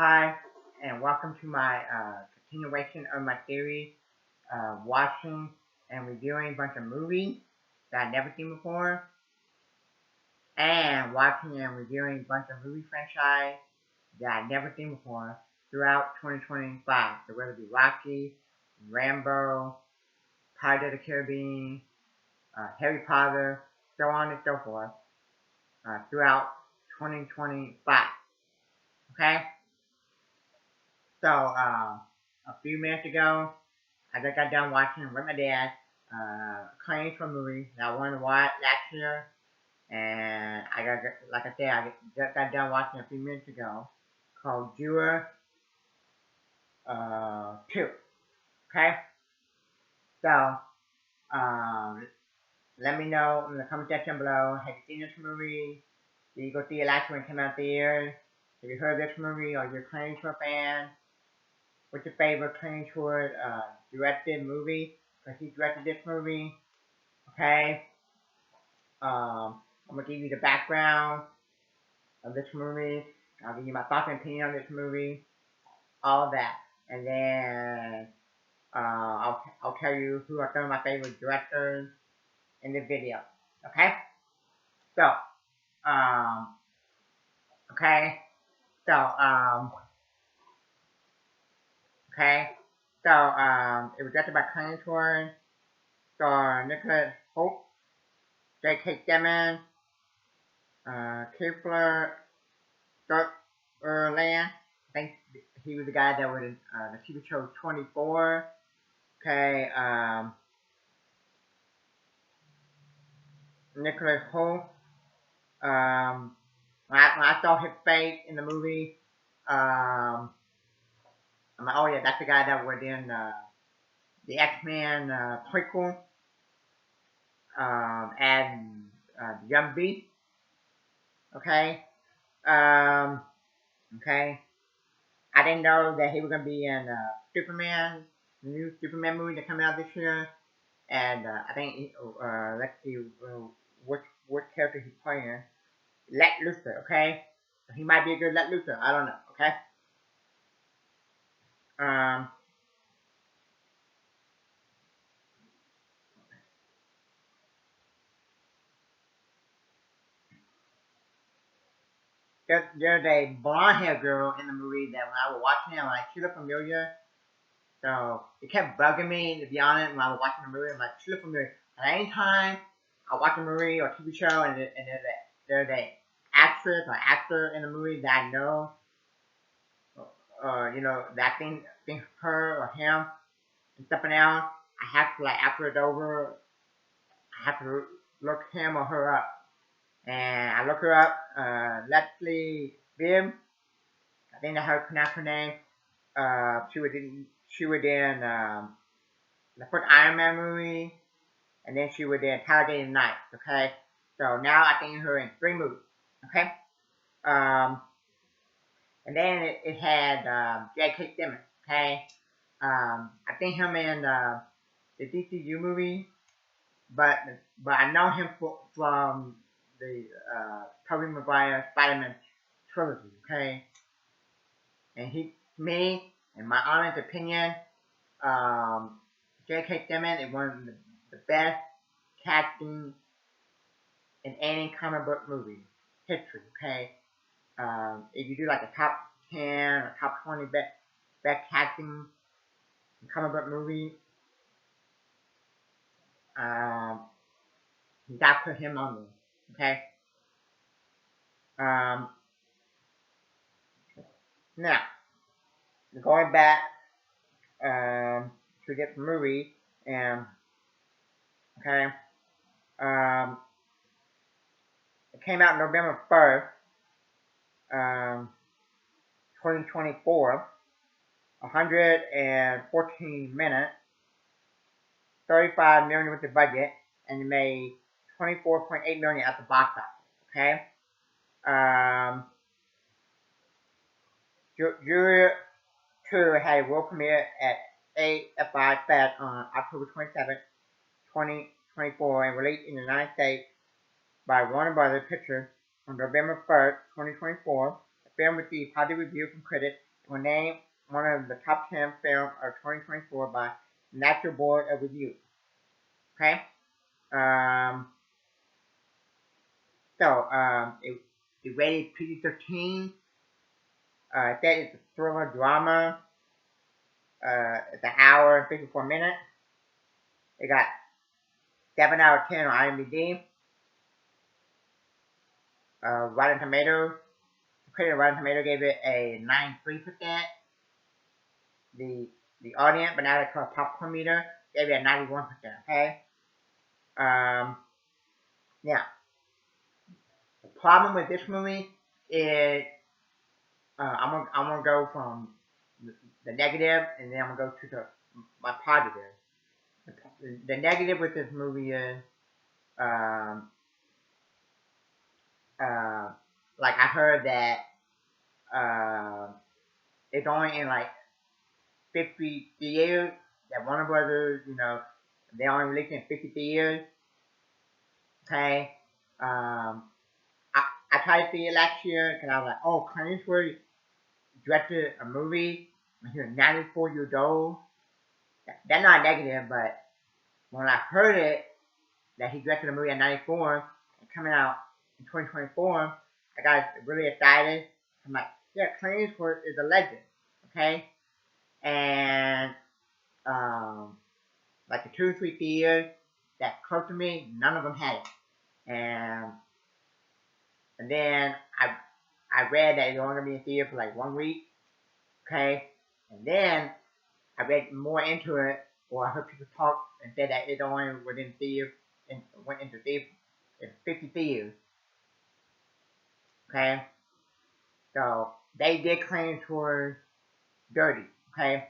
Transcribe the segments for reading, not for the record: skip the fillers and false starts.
Hi, and welcome to my continuation of my series, watching and reviewing a bunch of movies that I've never seen before, and watching and reviewing a bunch of movie franchise that I've never seen before throughout 2025. So whether it be Rocky, Rambo, Pirates of the Caribbean, Harry Potter, so on and so forth, throughout 2025. Okay? So, a few minutes ago, I just got done watching with my dad, Claims from movie that I wanted to watch last year, and like I said, just got done watching a few minutes ago, called Juror, 2. Okay? So, um, let me know in the comment section below, have you seen this movie? Did you go see it last year when it came out theaters? Have you heard of this movie, or you're a Claims fan? What's your favorite Clint Eastwood directed movie? Because he directed this movie. Okay. I'm gonna give you the background of this movie. I'll give you my thoughts and opinion on this movie. All of that, and then I'll tell you who are some of my favorite directors in the video. Okay. So okay. So okay. So it was directed by Clint Eastwood. Starring Nicholas Hoult, J.K. Simmons, Kiefer Sutherland. I think he was the guy that was in the TV show 24. Okay, Nicholas Hoult. When I saw his face in the movie, I'm like, oh yeah, that's the guy that was in the X-Men prequel as Young Beast. Okay. Okay. I didn't know that he was gonna be in Superman, the new Superman movie that's coming out this year, and I think let's see what character he's playing. Let Luthor, okay? He might be a good Let Luthor. I don't know, okay? Um, there's a blonde haired girl in the movie that when I was watching it, I'm like, she looked familiar. So it kept bugging me, to be honest, when I was watching the movie. I'm like, she looked familiar. At any time I watch a movie or TV show and there's a actress or actor in the movie that I know, that think her or him and something else, I have to, like, after it's over, I have to look him or her up. And I look her up, Leslie Bibb, I think that's how to pronounce her name. She was in the first Iron Man movie, and then she was in Talladega Nights. Okay, so now I think her in 3 movies. Okay, um, and then it had J.K. Simmons. Okay, I think him in the DCU movie, but I know him from the Tobey Maguire Spider-Man trilogy. Okay, and me, in my honest opinion, J.K. Simmons is one of the best casting in any comic book movie history. Okay, if you do like a top 10 or top 20 best casting in comic book movie, um, you got to put him on there. Okay. Um, Now going back to get the movie, and okay, um, it came out November 1st, 2024. 114 minutes, 35 million with the budget, and it made 24.8 million at the box office. Okay. Juror 2 had a world premiere at AFI Fest on October 27, 2024, and released in the United States by Warner Brothers Pictures on November 1st, 2024. film received positive reviews from critics and was named one of the top 10 films of 2024 by National Board of Review. Okay? Um, it rated PG-13. That is a thriller drama. It's an hour and 54 minutes. It got 7 out of 10 on IMDb. Rotten Tomatoes. The critic Rotten Tomatoes gave it a 93%. The audience, but now they call it popcorn meter, gave it a 91%. Okay. Now the problem with this movie is I'm gonna go from the negative, and then I'm gonna go to my positive. The negative with this movie is like I heard that it's only in like 50 years that Warner Brothers, they only released in 50 years. Okay. I tried to see it last year because I was like, oh, Clint Eastwood directed a movie when he was 94 years old. That's not negative, but when I heard it, that he directed a movie at 94 and coming out in 2024, I got really excited. I'm like, yeah, Clint Eastwood is a legend, okay? And like the 2 or 3 theaters that close to me, none of them had it. And then I read that it's only gonna be in theater for like 1 week, okay? And then I read more into it, or I heard people talk and said that it only was in theater and went into theater in 50 theaters, okay? So they did claim towards dirty, okay?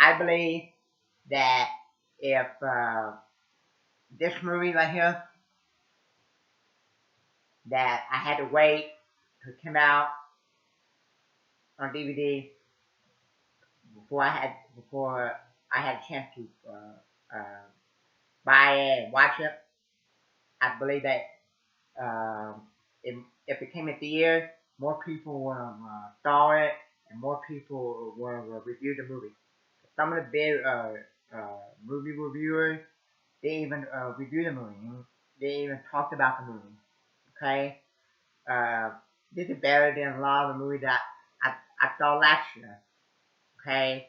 I believe that if this movie right here, that I had to wait to come out on DVD before I had a chance to buy it and watch it. I believe that if it came in theaters, more people will saw it and more people will review the movie. Some of the big movie reviewers, they even reviewed the movie. They even talked about the movie. Okay, this is better than a lot of the movies that I saw last year. Okay,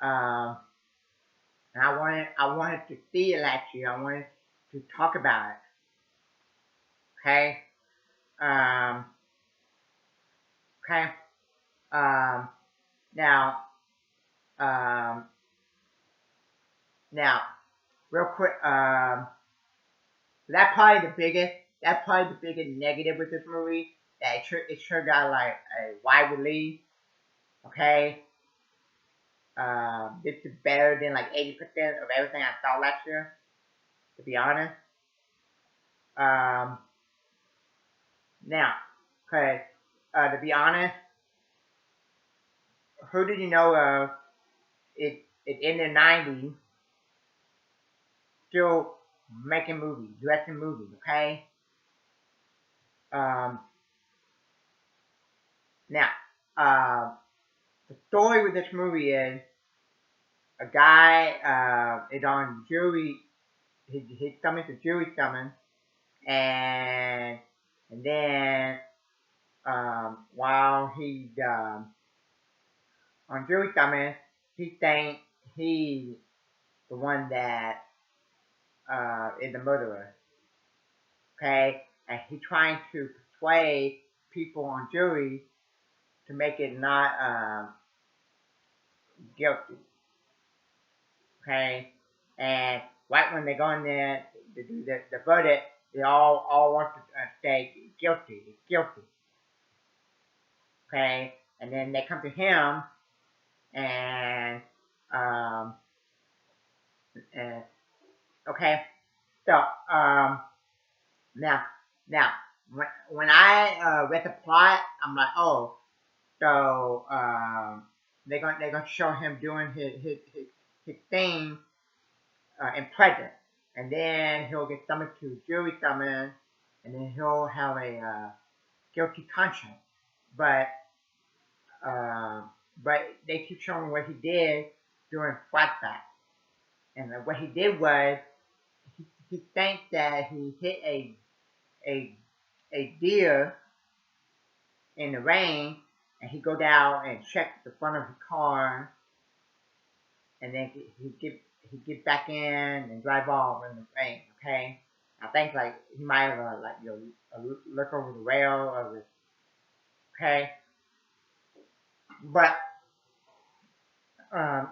and I wanted to see it last year. I wanted to talk about it. Okay, okay. Um, now, um, now, real quick. That's probably the biggest negative with this movie. That it sure got like a wide release. Okay. This is better than like 80% of everything I saw last year, to be honest. Now, cause to be honest, who did you know of? It in the 90s, still making movies, directing movies. Okay. Now, the story with this movie is a guy is on jury. His stomach's a jury summons, and then while he's on jury summons, he thinks he's the one that is the murderer. Okay, and he's trying to persuade people on jury to make it not guilty. Okay, and right when they go in there to do the verdict, they all want to say guilty, guilty. Okay, and then they come to him and and okay, so now when I read the plot, I'm like, oh, so they're gonna show him doing his thing in prison, and then he'll get summoned to jury summons, and then he'll have guilty conscience, but uh, but they keep showing what he did during flashback, and what he did was he thinks that he hit a a deer in the rain, and he go down and check the front of the car, and then he get back in and drive off in the rain. Okay, I think like he might have like look over the rail of it. Okay, but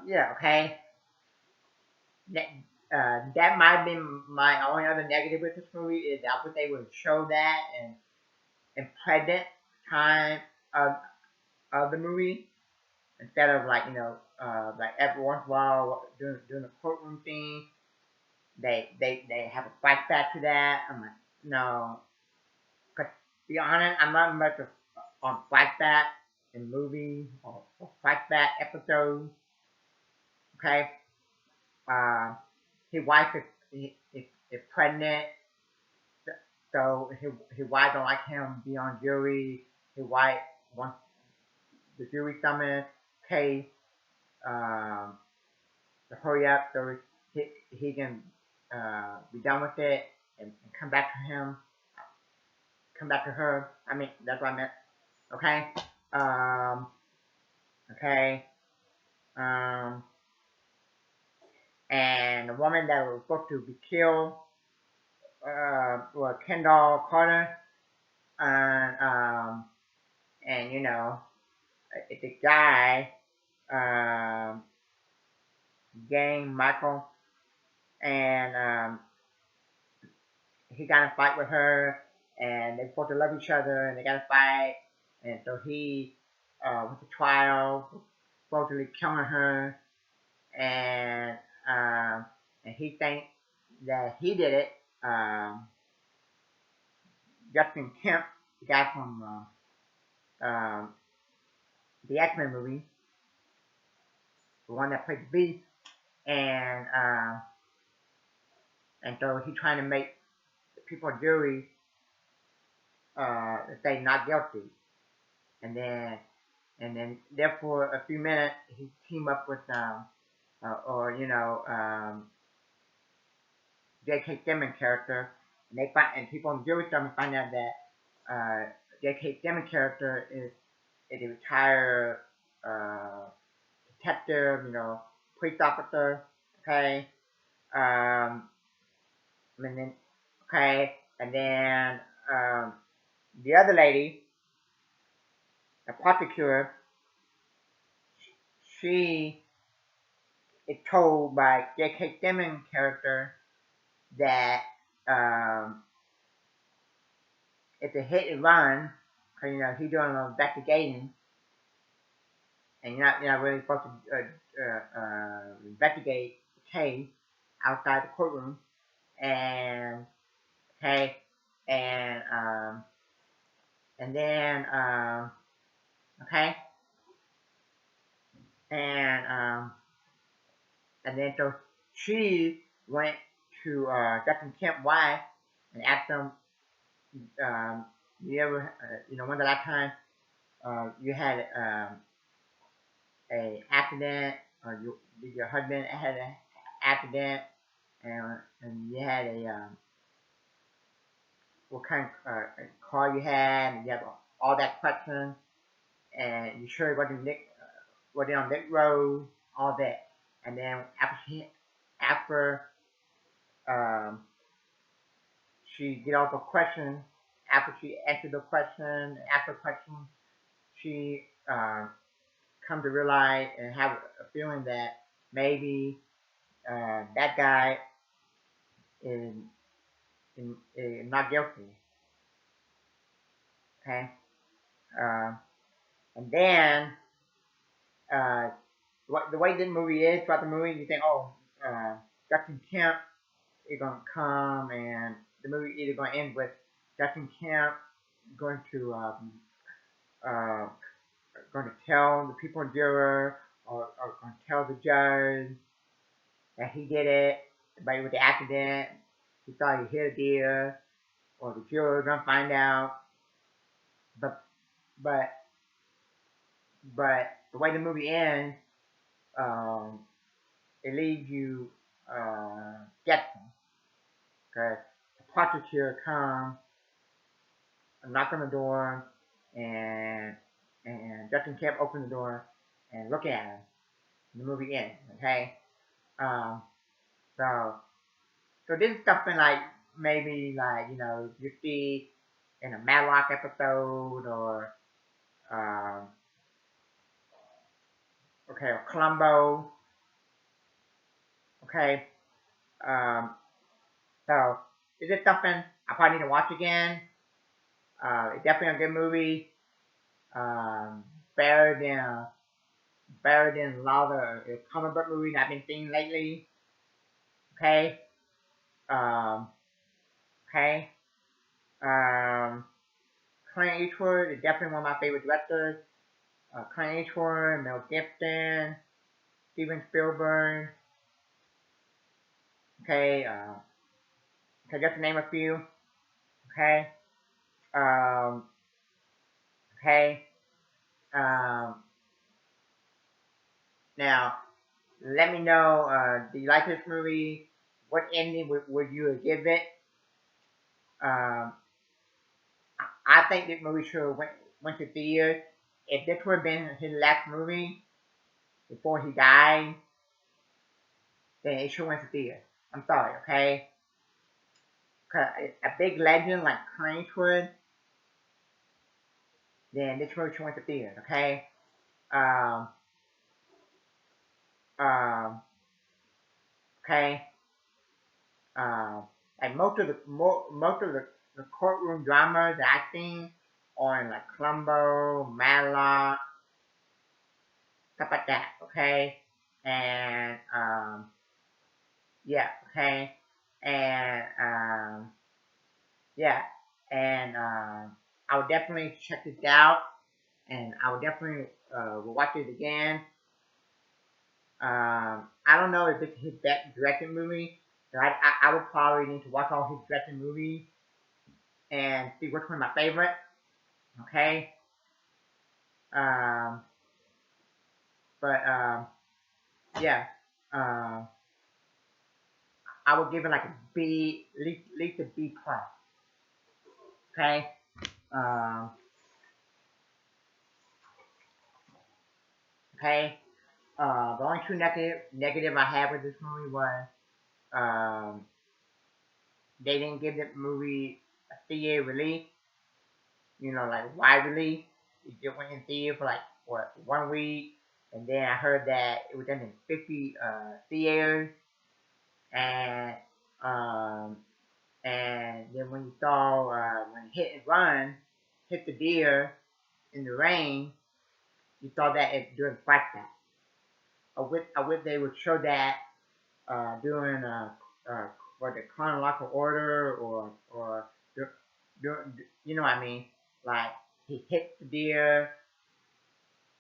yeah, okay. That that might have been my only other negative with this movie is that what they would show that and in present time of of the movie instead of like like every once in a while doing the courtroom thing they have a flashback to that. I'm like no, cause to be honest, I'm not much of, on flashback in movies or flashback episodes. Okay, uh, his wife is pregnant, so his wife don't like him be on jury. His wife wants the jury summons case um, to hurry up so he can be done with it and come back to him, come back to her. I mean, that's what I meant. Okay. Um, okay. Um, and the woman that was supposed to be killed was Kendall Carter, and and it's a guy, um, Gang Michael, and he got in a fight with her, and they supposed to love each other, and they got a fight, and so he went to trial, supposedly killing her, and um, and he thinks that he did it. Um, Justin Kemp, the guy from the X-Men movie, the one that played the Beast, and and so he's trying to make the people jury say not guilty, and then there for a few minutes he team up with or J.K. Simmons character, and they find and people in the jury starting to find out that J.K. Simmons character is a retired uh, detective, police officer, okay, and then okay, and then the other lady, the prosecutor, she is told by J.K. Simmons character that um, it's a hit and run, because he's doing an investigation, and you're not really supposed to investigate the case outside the courtroom, and okay, and and then okay, and and then so she went to Justin Kemp's wife and asked him, you ever, when the last time you had a accident, or your husband had an accident, and you had a what kind of car you had, and you have all that question, and you sure it wasn't on Nick Road, all that, and then after um, she did all the questions, after she answered the question, after question, she come to realize and have a feeling that maybe that guy is, is not guilty. Okay, uh, and then uh, the way this movie is throughout the movie, you think, oh, Justin Kemp is gonna come, and the movie either gonna end with Justin Kemp going to uh, going to tell the people in Juror, or going to tell the judge that he did it, but with the accident, he thought he hit a deer, or the juror gonna find out but but but the way the movie ends, um, it leaves you guessing because the prosecutor comes, knock on the door, and Justin kept open the door and look at him. The movie ends. Okay, um, so this is something like maybe like you see in a Matlock episode or um, okay, or Columbo. Okay, um, so is it something I probably need to watch again? It's definitely a good movie. Um, better than a lot of the comic book movies I've been seeing lately. Okay, um, okay. Um, Clint Eastwood is definitely one of my favorite directors. Clint Eastwood, Mel Gibson, Steven Spielberg. Okay, okay, just to name a few. Okay, um, okay. Um, now let me know. Do you like this movie? What ending would you give it? Um, I think this movie should have went to theaters. If this would have been his last movie before he died, then it should have went to theaters. I'm sorry, okay? Cause a big legend like Clint Eastwood, then this movie should have went to theaters, okay? Um, um, okay. Um, and most of the courtroom dramas that I've seen on like Columbo, Matlock, stuff like that, okay? And yeah, okay, and yeah, and I would definitely check this out, and I would definitely will watch it again. I don't know if it's his best directed movie, so I would probably need to watch all his directed movies and see which one my favorite. Okay, um, but yeah, um, I would give it like a B, at least a B plus. Okay, um, okay. The only two negative I had with this movie was um, they didn't give the movie a theater release. Like wide release. It just went in theater for like what 1 week, and then I heard that it was done in 50 theaters, and um, and then when you saw when Hit and Run hit the deer in the rain, you saw that it during flashback. I wish they would show that doing uh, what the chronological order or do, do, you know what I mean? Like he hit the deer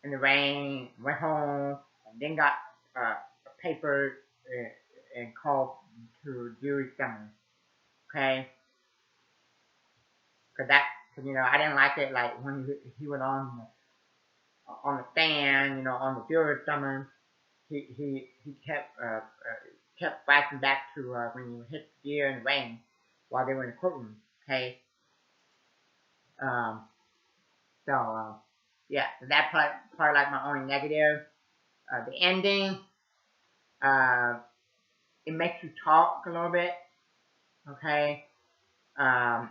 in the rain, went home, and then got a paper and called to jury summons. Okay, because I didn't like it. Like when he went on the stand, on the jury summons, he kept flashing back to when you hit the deer in the rain while they were in the courtroom. Okay, um, so yeah, so that part like my only negative. The ending, uh, it makes you talk a little bit. Okay, um,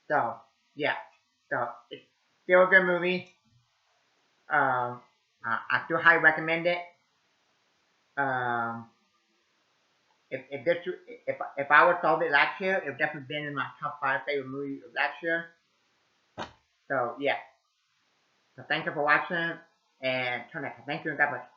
so yeah, so it's still a good movie. Um, I still highly recommend it. Um, if this if I would saw it last year, it would definitely been in my top 5 favorite movies of last year. So yeah. So thank you for watching and turn that. Thank you and God bless.